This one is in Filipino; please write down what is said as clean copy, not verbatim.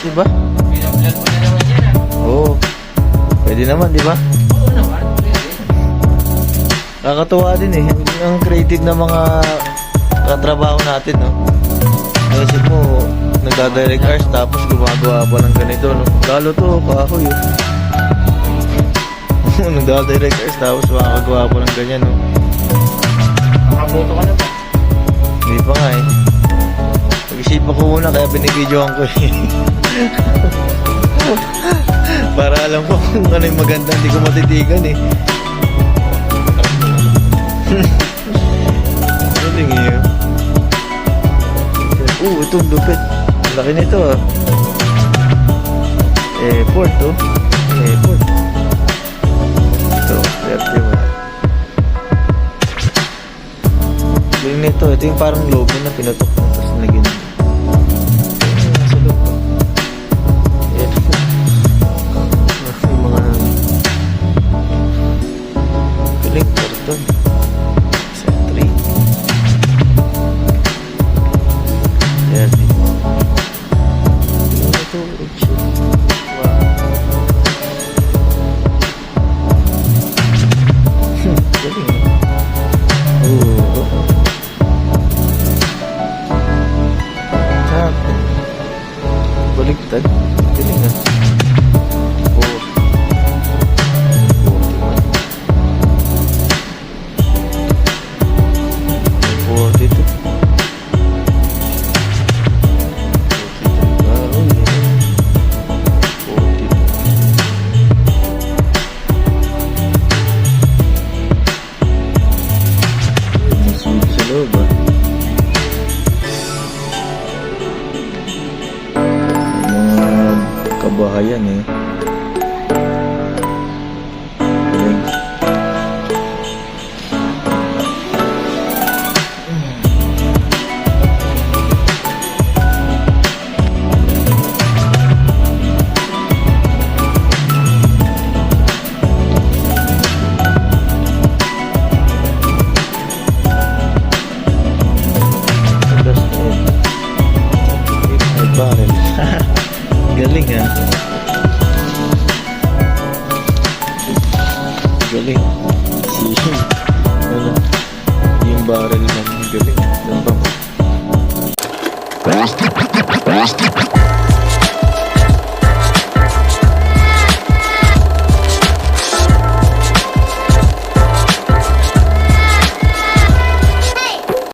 di ba? Pinablog mo na naman yan ah. Oo. Pwede naman, di ba? Oo naman. Pwede. Nakakatuwa din eh. Ang creative na mga katrabaho natin, no? Naisip mo, nagdadirect hours tapos gumagawa pa ng ganito, no? Lalo to, kahoy, oh. Nagdadirect hours tapos makakagawa pa ng ganyan, no? Nakaboto ka na ba? Hindi pa nga eh. Pag-isipan ko muna kaya binibidyoan ko eh. Para alam ko kung ano yung maganda, hindi ko matitigan eh. Galing eh. Itong lupit. Laki nito ah. Airport oh. Airport. Ito, 31. Galing nito. Ito yung parang logo na pinutok mo. Tapos naging sa loob. Ayan. Yung mga galing karton. Sentry. Ayan. Yung ito. Wow. Galing eh. Baliktad. Galing ah. Kabahayan eh. Galing. Barrel. Galing ah. Galing. Ano? Yung barrel ng galing. Ano ba?